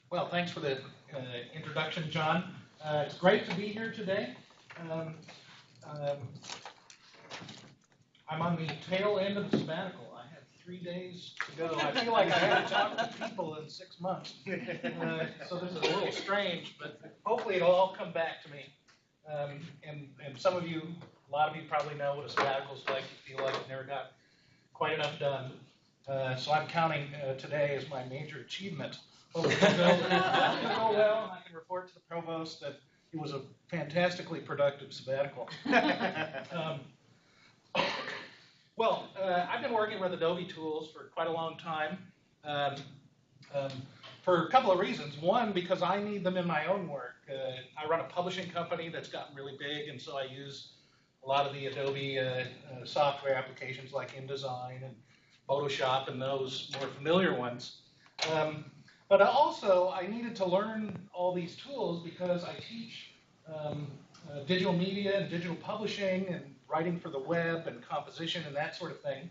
Well, thanks for the introduction, John. It's great to be here today. Um, um, I'm on the tail end of the sabbatical. I have 3 days to go. I feel like I haven't talked to people in 6 months. So this is a little strange, but hopefully it'll all come back to me. And some of you, a lot of you probably know what a sabbatical is like. You feel like you've never got quite enough done. So I'm counting today as my major achievement. Hopefully it'll go well, and I can report to the provost that it was a fantastically productive sabbatical. I've been working with Adobe tools for quite a long time for a couple of reasons. One, because I need them in my own work. I run a publishing company that's gotten really big, and so I use a lot of the Adobe software applications like InDesign and Photoshop and those more familiar ones. But also, I needed to learn all these tools because I teach digital media and digital publishing and writing for the web and composition and that sort of thing,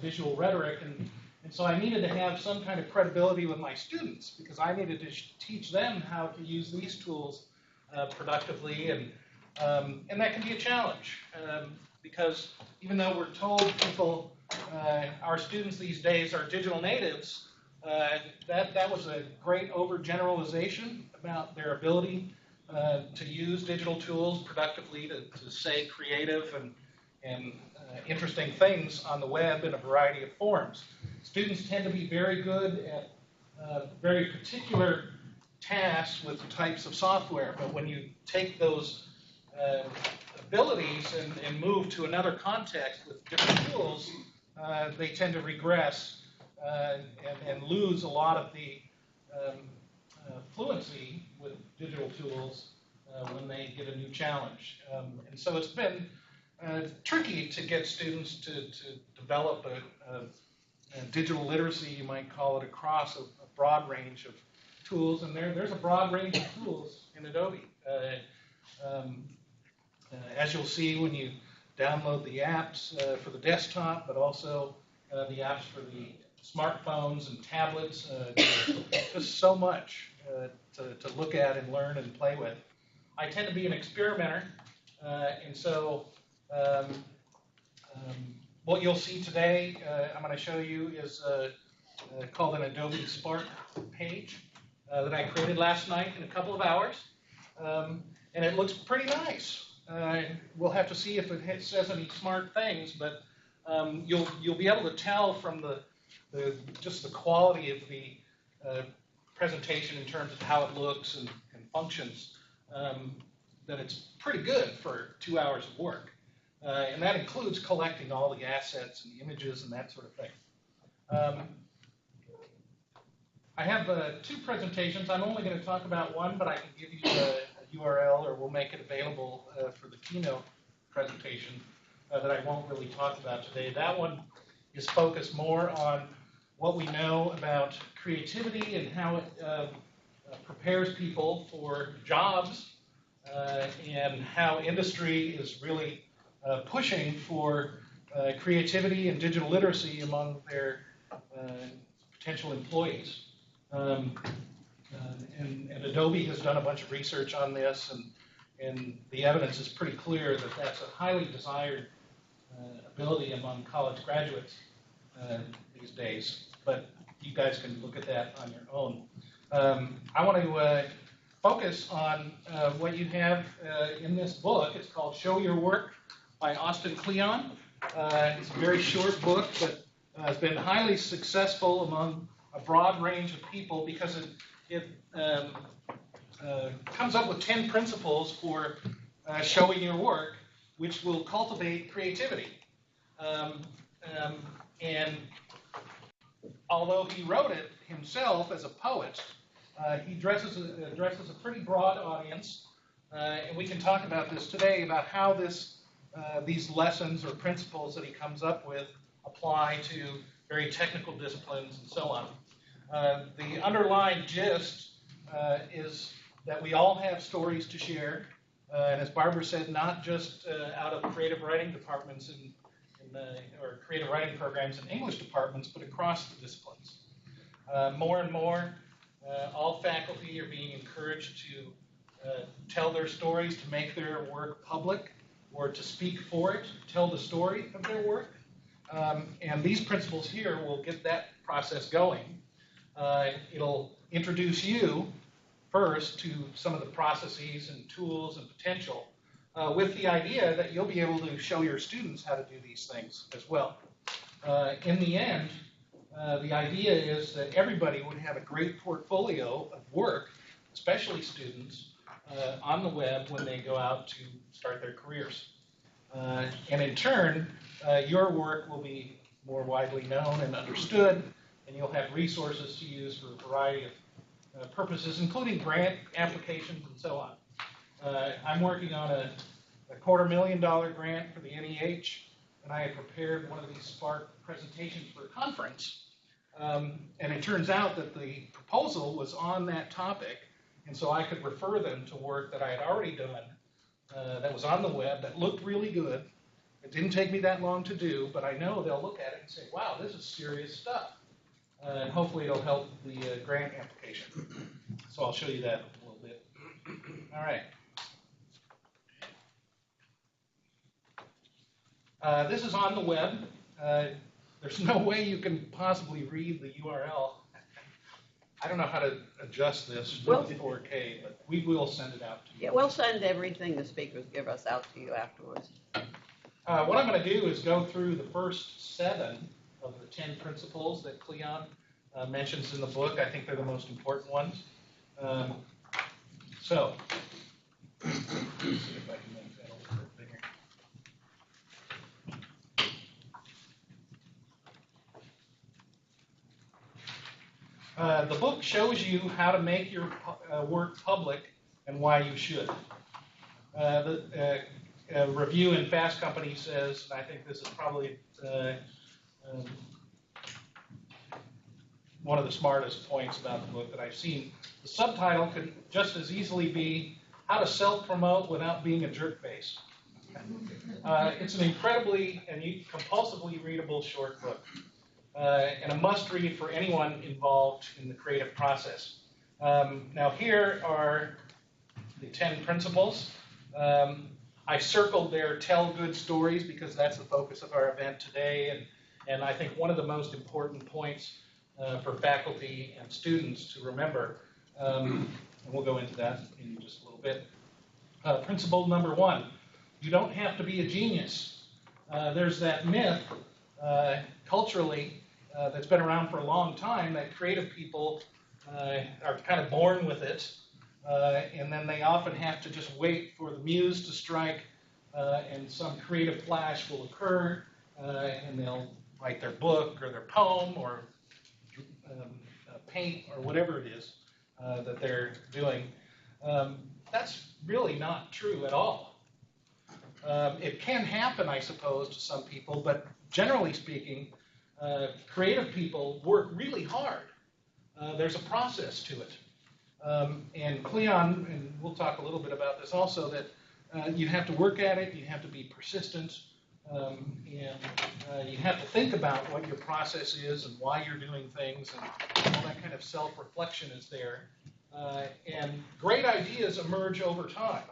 visual rhetoric. And so I needed to have some kind of credibility with my students because I needed to teach them how to use these tools productively. And that can be a challenge because even though we're told people, our students these days are digital natives, that was a great overgeneralization about their ability to use digital tools productively to say creative and interesting things on the web in a variety of forms. Students tend to be very good at very particular tasks with types of software, but when you take those abilities and move to another context with different tools, they tend to regress and lose a lot of the fluency with digital tools when they get a new challenge. And so it's been tricky to get students to develop a digital literacy, you might call it, across a broad range of tools. And there's a broad range of tools in Adobe. As you'll see when you download the apps for the desktop, but also the apps for the smartphones and tablets, just so much to look at and learn and play with. I tend to be an experimenter, and so what you'll see today, I'm going to show you, is called an Adobe Spark page that I created last night in a couple of hours, and it looks pretty nice. We'll have to see if it says any smart things, but you'll be able to tell from just the quality of the presentation in terms of how it looks and functions, that it's pretty good for 2 hours of work. And that includes collecting all the assets and the images and that sort of thing. I have 2 presentations. I'm only going to talk about one, but I can give you a URL, or we'll make it available for the keynote presentation that I won't really talk about today. That one is focused more on what we know about creativity and how it prepares people for jobs, and how industry is really pushing for creativity and digital literacy among their potential employees. And Adobe has done a bunch of research on this, and the evidence is pretty clear that that's a highly desired ability among college graduates these days. But you guys can look at that on your own. I want to focus on what you have in this book. It's called Show Your Work by Austin Kleon. It's a very short book, but has been highly successful among a broad range of people because it comes up with 10 principles for showing your work, which will cultivate creativity. And although he wrote it himself as a poet, he addresses a pretty broad audience, and we can talk about this today, about how these lessons or principles that he comes up with apply to very technical disciplines and so on. The underlying gist is that we all have stories to share, and as Barbara said, not just out of creative writing departments or creative writing programs in English departments, but across the disciplines. More and more, All faculty are being encouraged to tell their stories, to make their work public, or to speak for it, tell the story of their work. And these principles here will get that process going. It'll introduce you first to some of the processes and tools and potential with the idea that you'll be able to show your students how to do these things as well. In the end, the idea is that everybody would have a great portfolio of work, especially students, on the web when they go out to start their careers. And in turn, your work will be more widely known and understood, and you'll have resources to use for a variety of purposes, including grant applications and so on. I'm working on a $250,000 grant for the NEH, and I have prepared one of these Spark presentations for a conference. And it turns out that the proposal was on that topic, and so I could refer them to work that I had already done that was on the web, that looked really good. It didn't take me that long to do, but I know they'll look at it and say, wow, this is serious stuff. And hopefully it'll help the grant application. So I'll show you that a little bit. All right. This is on the web. There's no way you can possibly read the URL. I don't know how to adjust this with 4K, but we will send it out to you. Yeah, we'll send everything the speakers give us out to you afterwards. What I'm going to do is go through the first 7 of the 10 principles that Cleon mentions in the book. I think they're the most important ones. So, let's see if I can make that a little bit bigger. The book shows you how to make your work public and why you should. The review in Fast Company says, and I think this is probably one of the smartest points about the book that I've seen, the subtitle could just as easily be How to Self-Promote Without Being a Jerkface. It's an incredibly and compulsively readable short book. And a must-read for anyone involved in the creative process. Now here are the 10 principles. I circled there, tell good stories, because that's the focus of our event today, and I think one of the most important points for faculty and students to remember, and we'll go into that in just a little bit. Principle number 1, you don't have to be a genius. There's that myth, culturally, that's been around for a long time, that creative people are kind of born with it, and then they often have to just wait for the muse to strike, and some creative flash will occur, and they'll write their book or their poem or paint or whatever it is that they're doing. That's really not true at all. It can happen, I suppose, to some people, but generally speaking, creative people work really hard. There's a process to it. And Cleon, and we'll talk a little bit about this also, that you have to work at it, you have to be persistent, and you have to think about what your process is and why you're doing things, and all that kind of self-reflection is there. And great ideas emerge over time.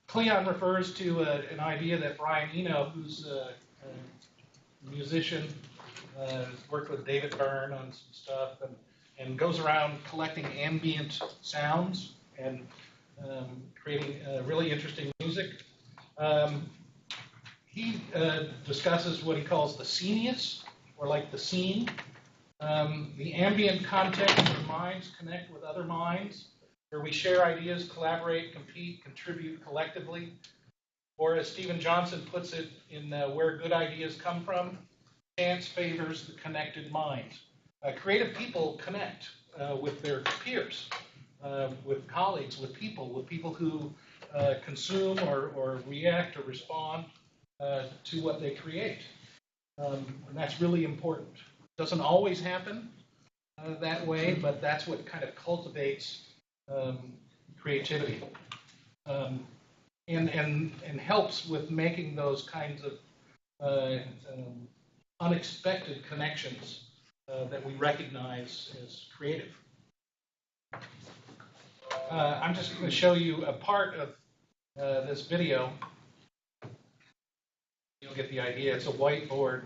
Cleon refers to an idea that Brian Eno, who's a musician, worked with David Byrne on some stuff, and goes around collecting ambient sounds and creating really interesting music. He discusses what he calls the scenius, or like the scene. The ambient context where minds connect with other minds, where we share ideas, collaborate, compete, contribute collectively. Or as Stephen Johnson puts it in Where Good Ideas Come From, chance favors the connected mind. Creative people connect with their peers, with colleagues, with people who consume or react or respond to what they create. And that's really important. It doesn't always happen that way, but that's what kind of cultivates creativity and helps with making those kinds of unexpected connections that we recognize as creative. I'm just going to show you a part of this video. You'll get the idea. It's a whiteboard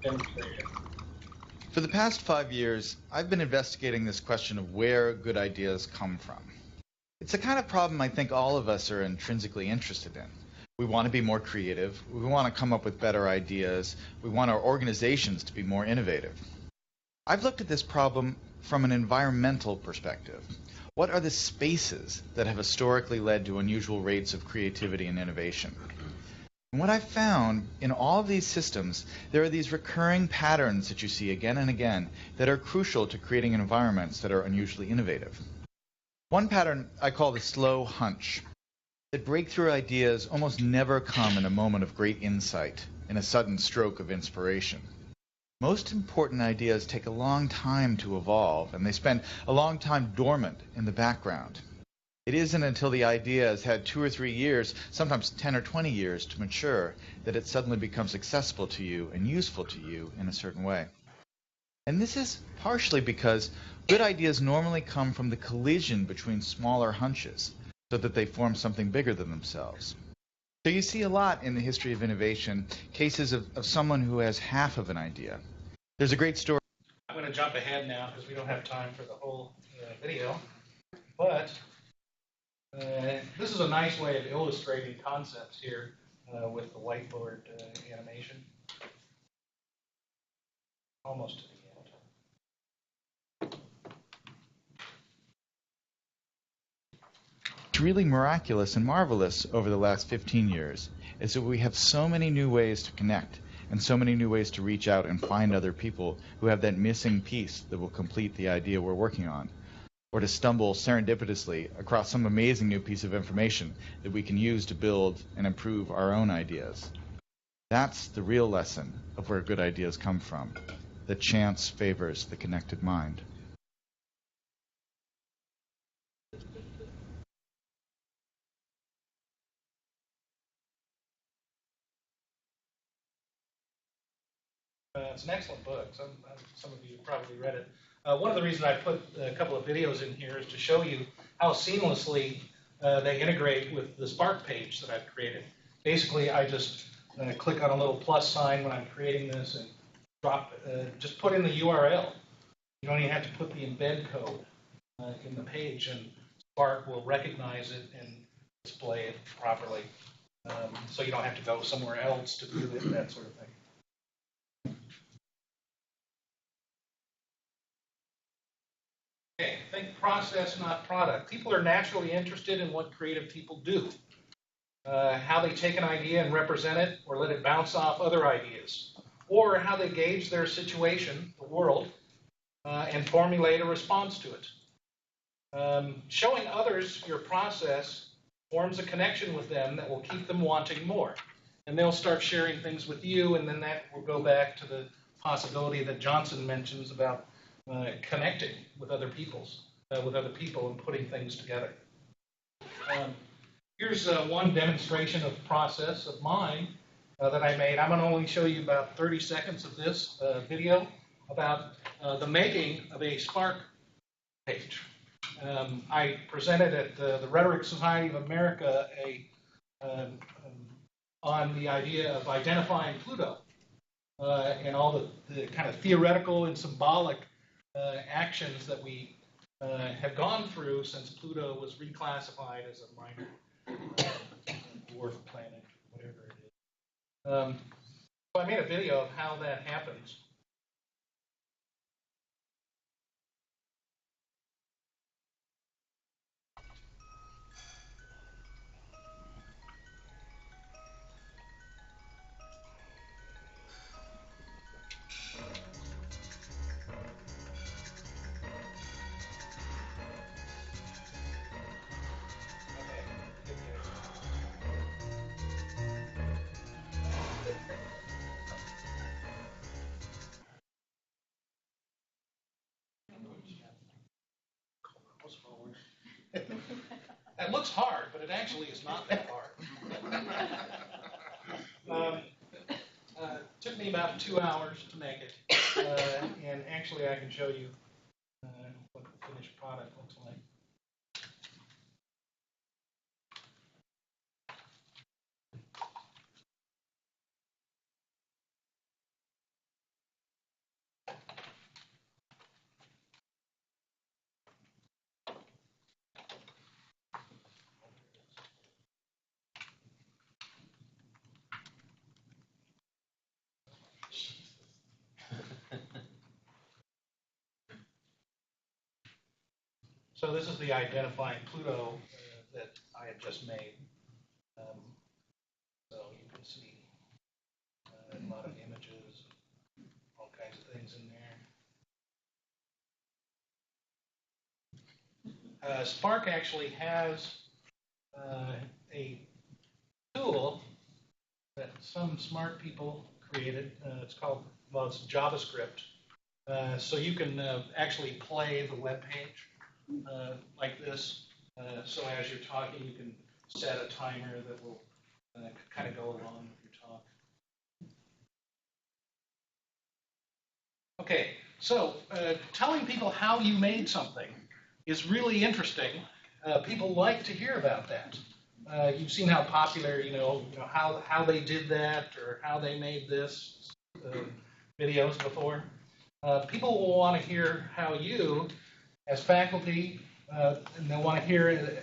demonstration. For the past 5 years, I've been investigating this question of where good ideas come from. It's the kind of problem I think all of us are intrinsically interested in. We want to be more creative. We want to come up with better ideas. We want our organizations to be more innovative. I've looked at this problem from an environmental perspective. What are the spaces that have historically led to unusual rates of creativity and innovation? And what I've found in all of these systems, there are these recurring patterns that you see again and again that are crucial to creating environments that are unusually innovative. One pattern I call the slow hunch. That breakthrough ideas almost never come in a moment of great insight, in a sudden stroke of inspiration. Most important ideas take a long time to evolve, and they spend a long time dormant in the background. It isn't until the idea has had 2 or 3 years, sometimes 10 or 20 years to mature, that it suddenly becomes accessible to you and useful to you in a certain way. And this is partially because good ideas normally come from the collision between smaller hunches, so that they form something bigger than themselves. So you see a lot in the history of innovation, cases of someone who has half of an idea. There's a great story. I'm going to jump ahead now because we don't have time for the whole video, but this is a nice way of illustrating concepts here with the whiteboard animation. Almost to the end. What's really miraculous and marvelous over the last 15 years is that we have so many new ways to connect and so many new ways to reach out and find other people who have that missing piece that will complete the idea we're working on, or to stumble serendipitously across some amazing new piece of information that we can use to build and improve our own ideas. That's the real lesson of where good ideas come from, that chance favors the connected mind. It's an excellent book. Some of you have probably read it. One of the reasons I put a couple of videos in here is to show you how seamlessly they integrate with the Spark page that I've created. Basically, I just click on a little plus sign when I'm creating this and just put in the URL. You don't even have to put the embed code in the page, and Spark will recognize it and display it properly. So you don't have to go somewhere else to do it, that sort of thing. Okay, think process, not product. People are naturally interested in what creative people do, how they take an idea and represent it, or let it bounce off other ideas, or how they gauge their situation, the world, and formulate a response to it. Showing others your process forms a connection with them that will keep them wanting more. And they'll start sharing things with you, and then that will go back to the possibility that Johnson mentions about connecting with other people and putting things together. Here's one demonstration of process of mine that I made. I'm going to only show you about 30 seconds of this video about the making of a Spark page. I presented at the Rhetoric Society of America on the idea of identifying Pluto and all the kind of theoretical and symbolic actions that we have gone through since Pluto was reclassified as a minor dwarf planet, whatever it is. So I made a video of how that happens. That looks hard, but it actually is not that hard. Took me about 2 hours to make it, and actually I can show you what the finished product looks like. So this is the identifying Pluto that I had just made. Um, so you can see a lot of images, all kinds of things in there. Spark actually has a tool that some smart people created. It's called, well, it's JavaScript. So you can actually play the web page like this. So as you're talking, you can set a timer that will kind of go along with your talk. Okay, so telling people how you made something is really interesting. People like to hear about that. You've seen how popular, how they did that or how they made this videos before. People will want to hear how you, as faculty, and they'll want to hear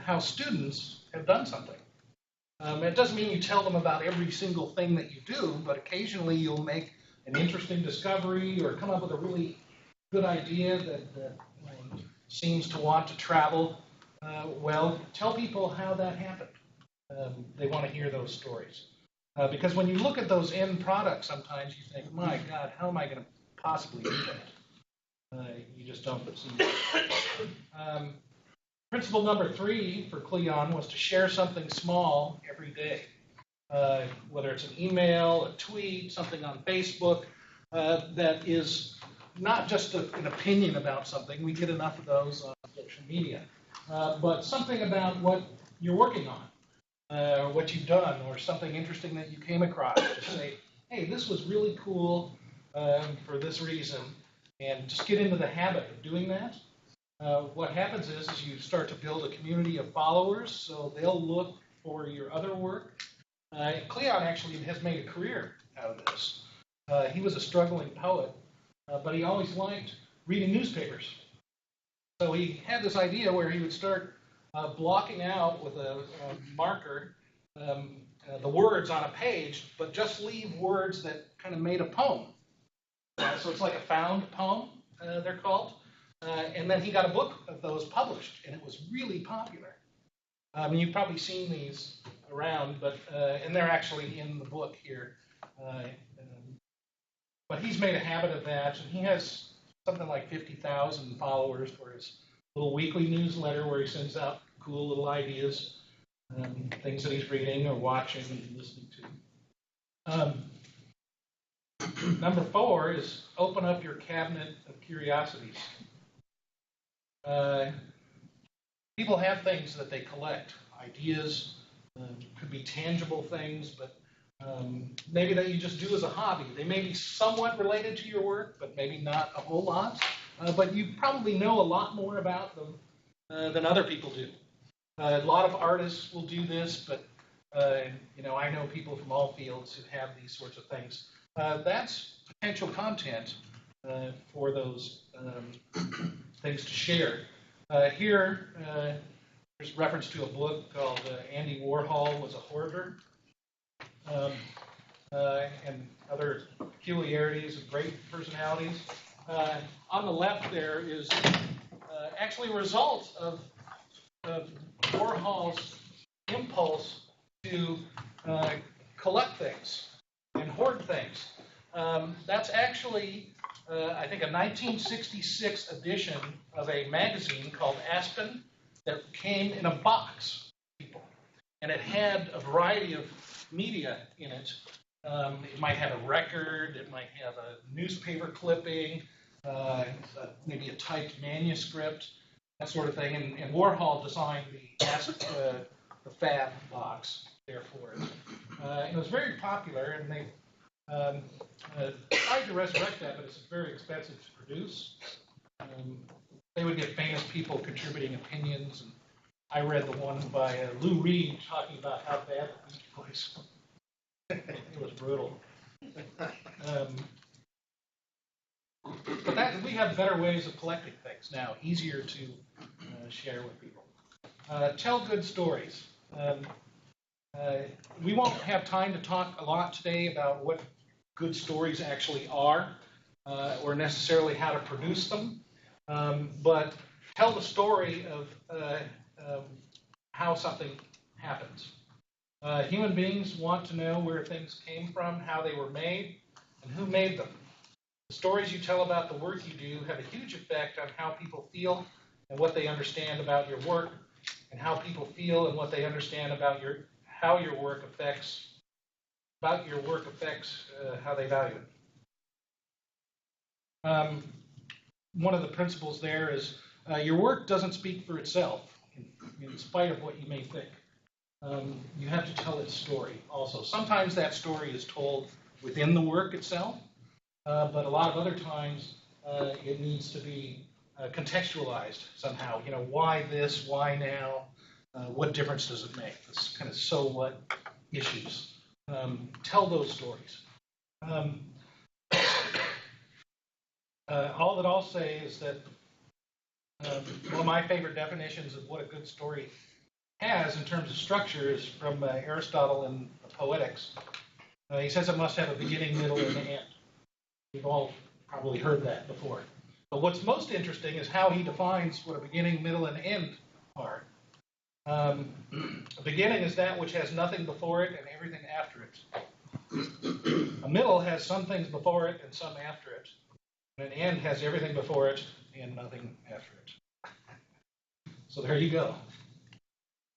how students have done something. It doesn't mean you tell them about every single thing that you do, but occasionally you'll make an interesting discovery or come up with a really good idea that seems to want to travel. Well, tell people how that happened. They want to hear those stories. Because when you look at those end products, sometimes you think, my God, how am I going to possibly do that? You just don't see it. Principle number 3 for Cleon was to share something small every day. Whether it's an email, a tweet, something on Facebook, that is not just an opinion about something. We get enough of those on social media. But something about what you're working on, what you've done, or something interesting that you came across. To say, hey, this was really cool for this reason, and just get into the habit of doing that. What happens is you start to build a community of followers, so they'll look for your other work. Cleon actually has made a career out of this. He was a struggling poet, but he always liked reading newspapers. So he had this idea where he would start blocking out with a marker the words on a page, but just leave words that kind of made a poem. So it's like a found poem, they're called. And then he got a book of those published, and it was really popular. You've probably seen these around, but and they're actually in the book here. But he's made a habit of that, and he has something like 50,000 followers for his little weekly newsletter where he sends out cool little ideas, things that he's reading or watching and listening to. Number 4 is open up your cabinet of curiosities. People have things that they collect, ideas, could be tangible things, but maybe that you just do as a hobby. They may be somewhat related to your work, but maybe not a whole lot. But you probably know a lot more about them than other people do. A lot of artists will do this, but I know people from all fields who have these sorts of things. That's potential content for those things to share. Here, there's reference to a book called Andy Warhol Was a Hoarder, and other peculiarities of great personalities. On the left there is actually a result of Warhol's impulse to collect things and hoard things. That's actually, I think, a 1966 edition of a magazine called Aspen that came in a box, people. And it had a variety of media in it. It might have a record, it might have a newspaper clipping, maybe a typed manuscript, that sort of thing. And Warhol designed the fab box there for it. It was very popular, and they Tried to resurrect that, but it's very expensive to produce. They would get famous people contributing opinions. And I read the one by Lou Reed talking about how bad the Beach Boys. It was brutal. But we have better ways of collecting things now, easier to share with people. Tell good stories. We won't have time to talk a lot today about what good stories actually are, or necessarily how to produce them, but tell the story of how something happens. Human beings want to know where things came from, how they were made, and who made them. The stories you tell about the work you do have a huge effect on how people feel and what they understand about your work, and how people feel and what they understand about how your work affects how they value it. One of the principles there is your work doesn't speak for itself, in spite of what you may think. You have to tell its story also. Sometimes that story is told within the work itself, but a lot of other times it needs to be contextualized somehow. You know, why this, why now, what difference does it make? This kind of so what issues. Tell those stories. All that I'll say is that one of my favorite definitions of what a good story has in terms of structure is from Aristotle in Poetics. He says it must have a beginning, middle, and end. We've all probably heard that before. But what's most interesting is how he defines what a beginning, middle, and end are. A beginning is that which has nothing before it and everything after it. A middle has some things before it and some after it. And an end has everything before it and nothing after it. So there you go.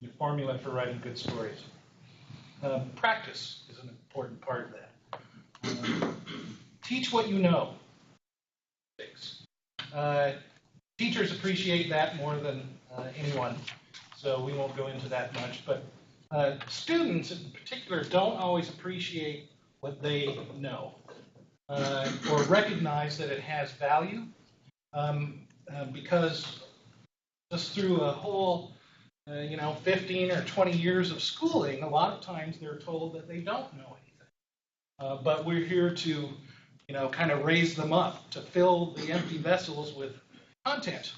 Your formula for writing good stories. Practice is an important part of that. Teach what you know. Teachers appreciate that more than anyone, so we won't go into that much. But students in particular don't always appreciate what they know or recognize that it has value because just through a whole 15 or 20 years of schooling, a lot of times they're told that they don't know anything. But we're here to, kind of raise them up, to fill the empty vessels with content.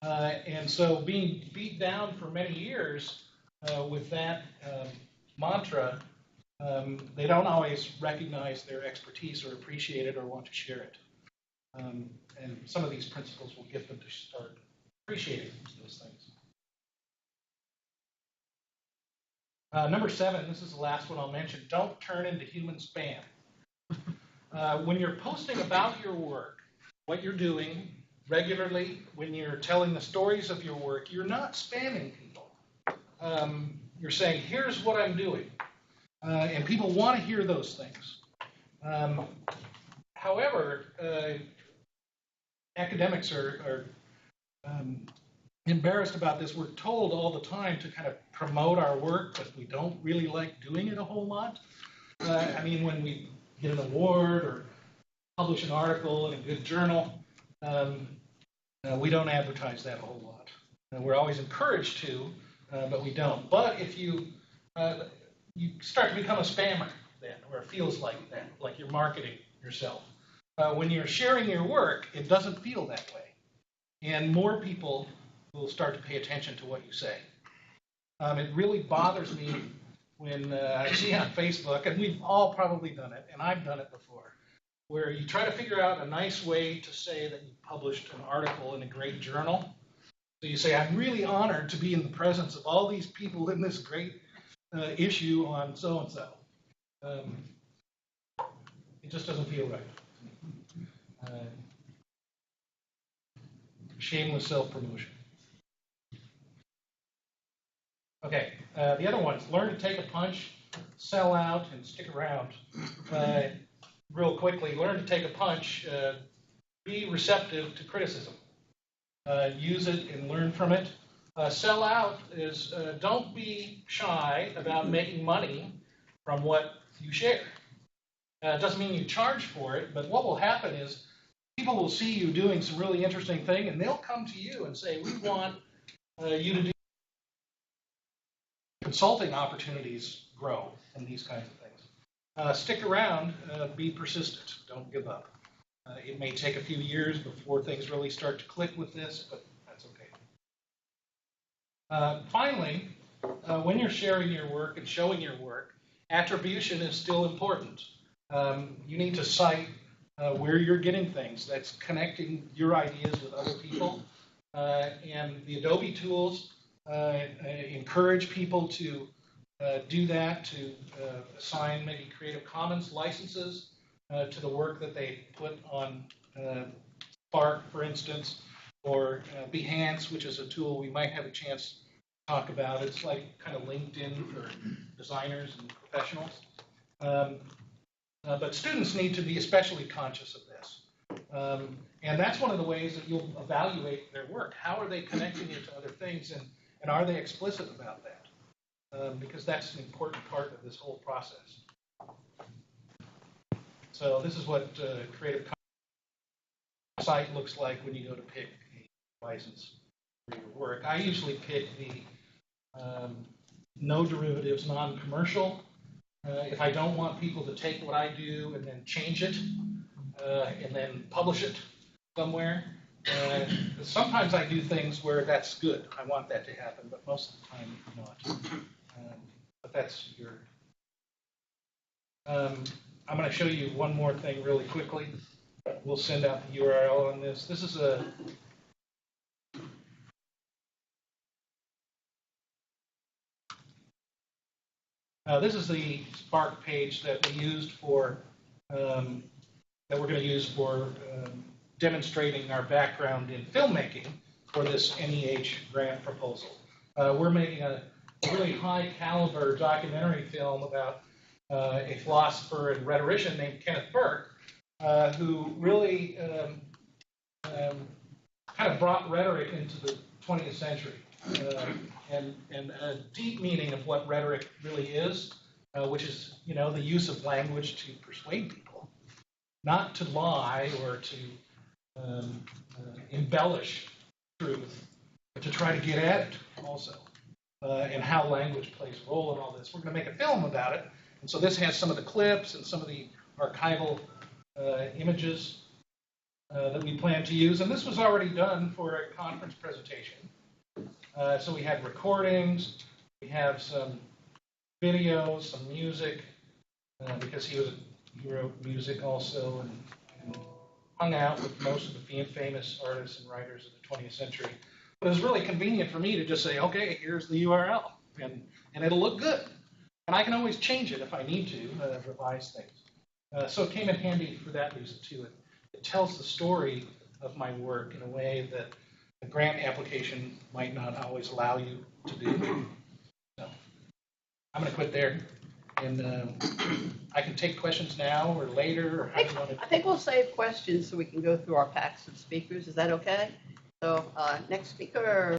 And so being beat down for many years with that mantra, they don't always recognize their expertise or appreciate it or want to share it. And some of these principles will get them to start appreciating those things. Number 7, this is the last one I'll mention, don't turn into human spam. When you're posting about your work, what you're doing regularly, when you're telling the stories of your work, you're not spamming people. You're saying, here's what I'm doing. And people want to hear those things. However, academics are embarrassed about this. We're told all the time to kind of promote our work, but we don't really like doing it a whole lot. When we get an award or publish an article in a good journal, we don't advertise that a whole lot. We're always encouraged to, but we don't. But if you start to become a spammer then, or it feels like that, like you're marketing yourself. When you're sharing your work, it doesn't feel that way. And more people will start to pay attention to what you say. It really bothers me when I see on Facebook, and we've all probably done it, and I've done it before, where you try to figure out a nice way to say that you published an article in a great journal. So you say, I'm really honored to be in the presence of all these people in this great issue on so-and-so. It just doesn't feel right. Shameless self-promotion. Okay, the other one is learn to take a punch, sell out, and stick around. Real quickly, learn to take a punch. Be receptive to criticism. Use it and learn from it. Sell out is don't be shy about making money from what you share. It doesn't mean you charge for it, but what will happen is people will see you doing some really interesting thing, and they'll come to you and say, we want you to do consulting opportunities grow and these kinds of things. Stick around, be persistent, don't give up. It may take a few years before things really start to click with this, but that's okay. Finally, when you're sharing your work and showing your work, attribution is still important. You need to cite where you're getting things. That's connecting your ideas with other people. And the Adobe tools encourage people to do that, to assign maybe Creative Commons licenses to the work that they put on Spark, for instance, or Behance, which is a tool we might have a chance to talk about. It's like kind of LinkedIn for designers and professionals. But students need to be especially conscious of this. And that's one of the ways that you'll evaluate their work. How are they connecting it to other things, and are they explicit about that? Because that's an important part of this whole process. So this is what Creative Commons site looks like when you go to pick a license for your work. I usually pick the no derivatives, non-commercial. If I don't want people to take what I do and then change it and then publish it somewhere, sometimes I do things where that's good. I want that to happen, but most of the time not. But that's your... I'm going to show you one more thing really quickly. We'll send out the URL on this. This is a... this is the Spark page that we used for, that we're going to use for demonstrating our background in filmmaking for this NEH grant proposal. We're making a really high caliber documentary film about a philosopher and rhetorician named Kenneth Burke, who really kind of brought rhetoric into the 20th century. And a deep meaning of what rhetoric really is, which is, the use of language to persuade people, not to lie or to embellish truth, but to try to get at it also, and how language plays a role in all this. We're going to make a film about it, and so this has some of the clips and some of the archival images that we plan to use, and this was already done for a conference presentation. So we had recordings, we have some videos, some music, because he wrote music also and hung out with most of the famous artists and writers of the 20th century. But it was really convenient for me to just say, okay, here's the URL, and it'll look good. And I can always change it if I need to, revise things. So it came in handy for that reason too. It tells the story of my work in a way that a grant application might not always allow you to do. So I'm going to quit there, and I can take questions now or later, or how do you want to... I think we'll save questions so we can go through our packs of speakers. Is that okay? So next speaker.